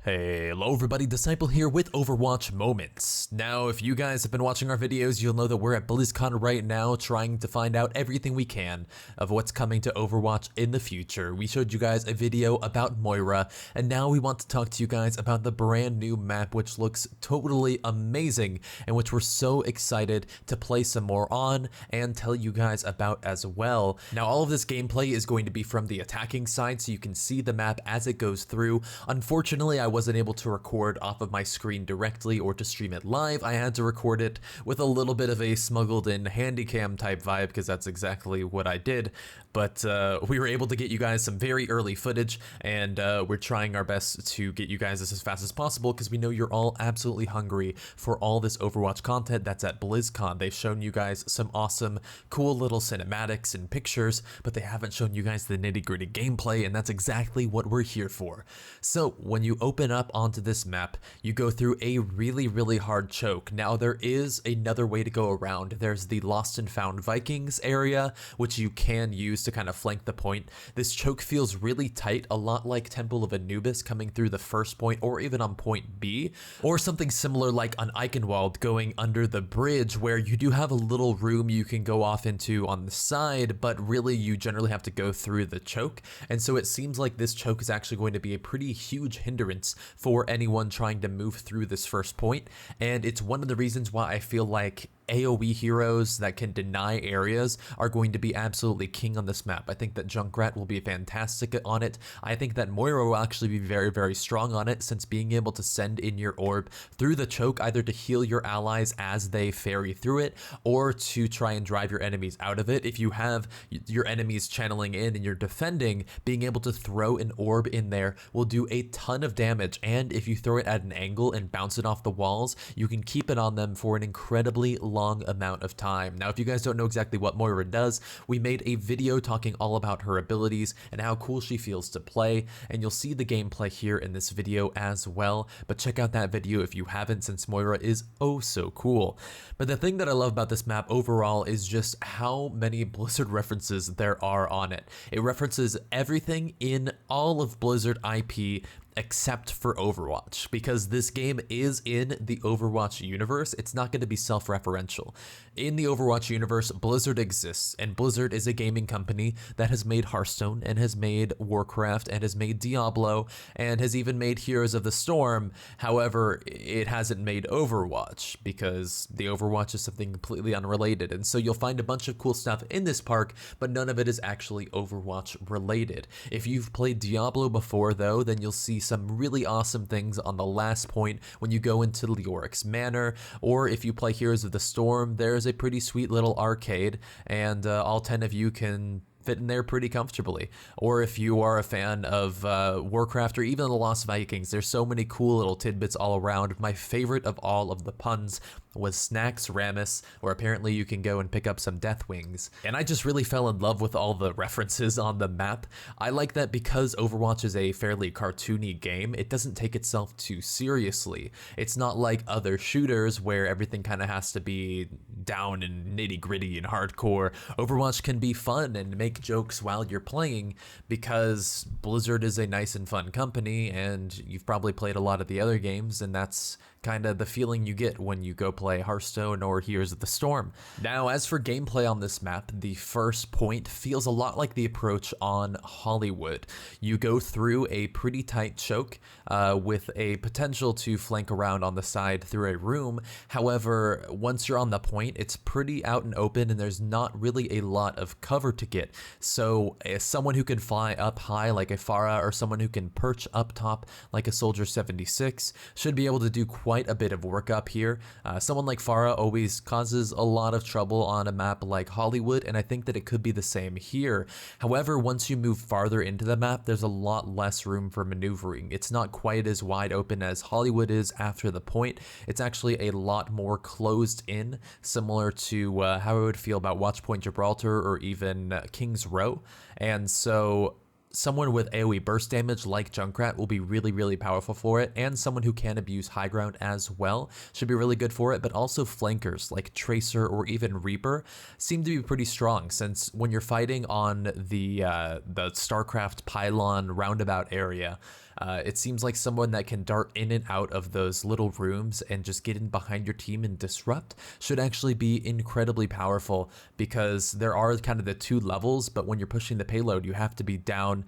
Hey, hello everybody, Disciple here with Overwatch Moments. Now, if you guys have been watching our videos, you'll know that we're at Blizzcon right now trying to find out everything we can of what's coming to Overwatch in the future. We showed you guys a video about Moira, and now we want to talk to you guys about the brand new map which looks totally amazing and which we're so excited to play some more on and tell you guys about as well. Now, all of this gameplay is going to be from the attacking side so you can see the map as it goes through. Unfortunately, I wasn't able to record off of my screen directly or to stream it live. I had to record it with a little bit of a smuggled in handycam type vibe because that's exactly what I did. But we were able to get you guys some very early footage, and we're trying our best to get you guys this as fast as possible because we know you're all absolutely hungry for all this Overwatch content that's at BlizzCon. They've shown you guys some awesome, cool little cinematics and pictures, but they haven't shown you guys the nitty-gritty gameplay, and that's exactly what we're here for. So when you open up onto this map, you go through a really hard choke. Now, there is another way to go around. There's the Lost and Found Vikings area, which you can use to kind of flank the point. This choke feels really tight, a lot like Temple of Anubis coming through the first point or even on point B, or something similar like on Eichenwald going under the bridge, where you do have a little room you can go off into on the side, but really you generally have to go through the choke. And so it seems like this choke is actually going to be a pretty huge hindrance for anyone trying to move through this first point, and it's one of the reasons why I feel like AoE heroes that can deny areas are going to be absolutely king on this map. I think that Junkrat will be fantastic on it. I think that Moira will actually be very strong on it, since being able to send in your orb through the choke either to heal your allies as they ferry through it or to try and drive your enemies out of it. If you have your enemies channeling in and you're defending, being able to throw an orb in there will do a ton of damage, and if you throw it at an angle and bounce it off the walls, you can keep it on them for an incredibly long amount of time. Now, if you guys don't know exactly what Moira does, we made a video talking all about her abilities and how cool she feels to play, and you'll see the gameplay here in this video as well, but check out that video if you haven't, since Moira is oh so cool. But the thing that I love about this map overall is just how many Blizzard references there are on it. It references everything in all of Blizzard IP except for Overwatch, because this game is in the Overwatch universe. It's not going to be self-referential. In the Overwatch universe, Blizzard exists, and Blizzard is a gaming company that has made Hearthstone and has made Warcraft and has made Diablo and has even made Heroes of the Storm. However, it hasn't made Overwatch because the Overwatch is something completely unrelated, and so you'll find a bunch of cool stuff in this park, but none of it is actually Overwatch related. If you've played Diablo before though, then you'll see some really awesome things on the last point when you go into Leoric's Manor, or if you play Heroes of the Storm, there's a pretty sweet little arcade, and all 10 of you can fit in there pretty comfortably. Or if you are a fan of Warcraft or even the Lost Vikings, there's so many cool little tidbits all around. My favorite of all of the puns was Snacks Ramus, where apparently you can go and pick up some death wings. And I just really fell in love with all the references on the map. I like that because Overwatch is a fairly cartoony game, it doesn't take itself too seriously. It's not like other shooters where everything kind of has to be down and nitty gritty and hardcore. Overwatch can be fun and make jokes while you're playing because Blizzard is a nice and fun company, and you've probably played a lot of the other games, and that's kind of the feeling you get when you go play Hearthstone or Heroes of the Storm. Now, as for gameplay on this map, the first point feels a lot like the approach on Hollywood. You go through a pretty tight choke with a potential to flank around on the side through a room. However, once you're on the point, it's pretty out and open, and there's not really a lot of cover to get. So as someone who can fly up high like a Pharah, or someone who can perch up top like a Soldier 76 should be able to do quite a bit of work up here. Someone like Pharah always causes a lot of trouble on a map like Hollywood, and I think that it could be the same here. However, once you move farther into the map, there's a lot less room for maneuvering. It's not quite as wide open as Hollywood is after the point. It's actually a lot more closed in, similar to how I would feel about Watchpoint Gibraltar or even King's Row. And so someone with AoE burst damage like Junkrat will be really powerful for it, and someone who can abuse high ground as well should be really good for it, but also flankers like Tracer or even Reaper seem to be pretty strong, since when you're fighting on the StarCraft pylon roundabout area, It seems like someone that can dart in and out of those little rooms and just get in behind your team and disrupt should actually be incredibly powerful, because there are kind of the two levels, but when you're pushing the payload, you have to be down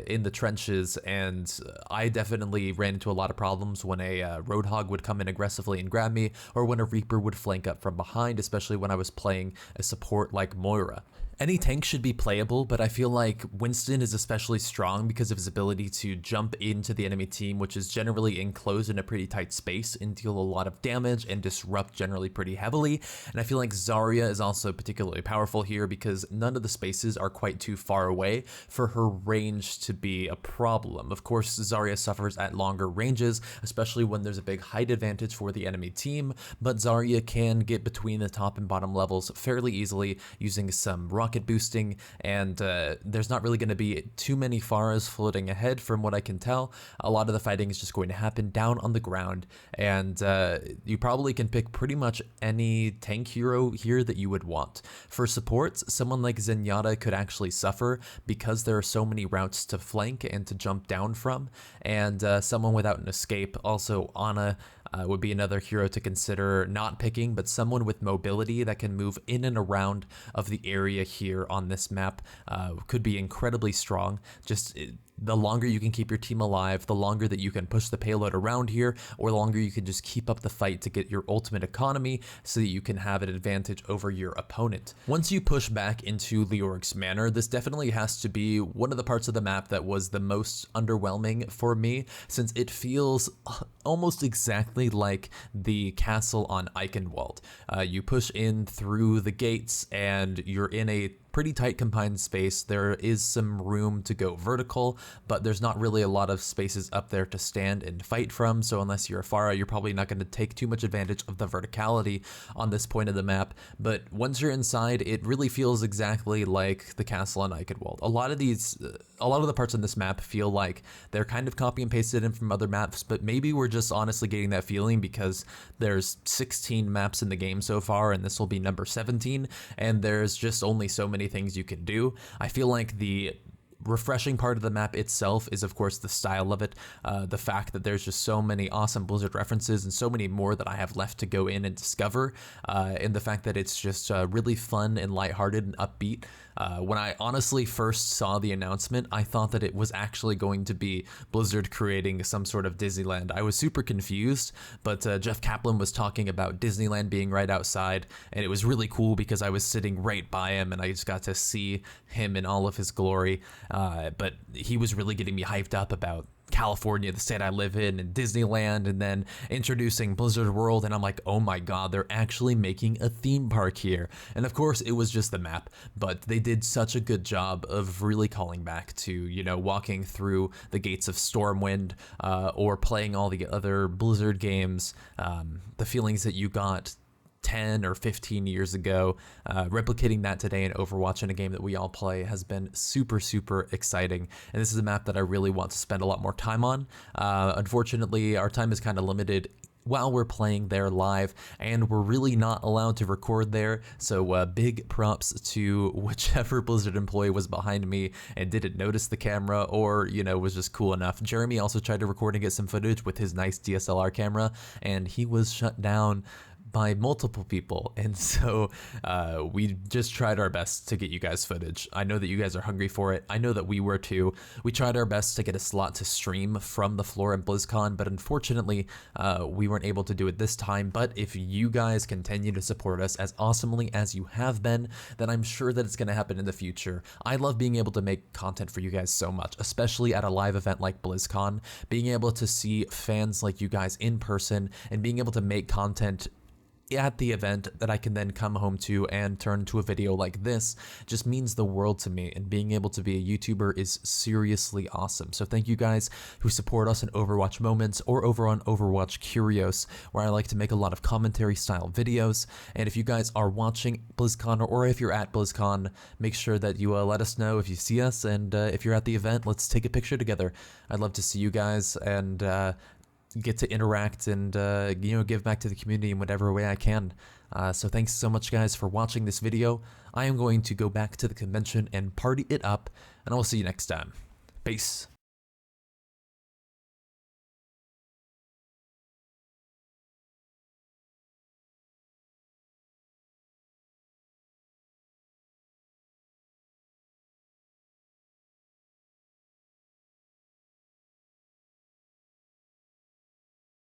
in the trenches, and I definitely ran into a lot of problems when a Roadhog would come in aggressively and grab me, or when a Reaper would flank up from behind, especially when I was playing a support like Moira. Any tank should be playable, but I feel like Winston is especially strong because of his ability to jump into the enemy team, which is generally enclosed in a pretty tight space, and deal a lot of damage and disrupt generally pretty heavily. And I feel like Zarya is also particularly powerful here because none of the spaces are quite too far away for her range to be a problem. Of course, Zarya suffers at longer ranges, especially when there's a big height advantage for the enemy team, but Zarya can get between the top and bottom levels fairly easily using some rocket boosting, and there's not really going to be too many Pharahs floating ahead from what I can tell. A lot of the fighting is just going to happen down on the ground, and you probably can pick pretty much any tank hero here that you would want. For supports, someone like Zenyatta could actually suffer because there are so many routes to flank and to jump down from, and someone without an escape, also Ana, would be another hero to consider not picking, but someone with mobility that can move in and around of the area here on this map could be incredibly strong. Just the longer you can keep your team alive, the longer that you can push the payload around here, or the longer you can just keep up the fight to get your ultimate economy so that you can have an advantage over your opponent. Once you push back into Leoric's Manor, this definitely has to be one of the parts of the map that was the most underwhelming for me, since it feels almost exactly like the castle on Eichenwald. You push in through the gates and you're in a pretty tight confined space. There is some room to go vertical, but there's not really a lot of spaces up there to stand and fight from, so unless you're a Pharah, you're probably not going to take too much advantage of the verticality on this point of the map. But once you're inside, it really feels exactly like the castle on Eichenwald. A lot of the parts on this map feel like they're kind of copy and pasted in from other maps, but maybe we're just honestly getting that feeling because there's 16 maps in the game so far, and this will be number 17, and there's just only so many things you can do. I feel like the refreshing part of the map itself is, of course, the style of it, the fact that there's just so many awesome Blizzard references and so many more that I have left to go in and discover, and the fact that it's just really fun and lighthearted and upbeat. When I honestly first saw the announcement, I thought that it was actually going to be Blizzard creating some sort of Disneyland. I was super confused, but Jeff Kaplan was talking about Disneyland being right outside, and it was really cool because I was sitting right by him and I just got to see him in all of his glory. But he was really getting me hyped up about California, the state I live in, and Disneyland, and then introducing Blizzard World, and I'm like, oh my god, they're actually making a theme park here. And of course it was just the map, but they did such a good job of really calling back to, you know, walking through the gates of Stormwind, or playing all the other Blizzard games, the feelings that you got 10 or 15 years ago. Replicating that today in Overwatch, in a game that we all play, has been super, super exciting. And this is a map that I really want to spend a lot more time on. Unfortunately, our time is kind of limited while we're playing there live, and we're really not allowed to record there, so big props to whichever Blizzard employee was behind me and didn't notice the camera, or, you know, was just cool enough. Jeremy also tried to record and get some footage with his nice DSLR camera, and he was shut down by multiple people, and so we just tried our best to get you guys footage. I know that you guys are hungry for it. I know that we were too. We tried our best to get a slot to stream from the floor at Blizzcon, but unfortunately we weren't able to do it this time. But if you guys continue to support us as awesomely as you have been, then I'm sure that it's going to happen in the future. I love being able to make content for you guys so much, especially at a live event like Blizzcon. Being able to see fans like you guys in person and being able to make content at the event that I can then come home to and turn to a video like this just means the world to me, and being able to be a YouTuber is seriously awesome. So thank you guys who support us in Overwatch Moments or over on Overwatch Curios, where I like to make a lot of commentary style videos. And if you guys are watching BlizzCon, or if you're at BlizzCon, make sure that you let us know if you see us, and if you're at the event, let's take a picture together. I'd love to see you guys and get to interact and you know, give back to the community in whatever way I can. So thanks so much guys for watching this video. I am going to go back to the convention and party it up, and I will see you next time. Peace.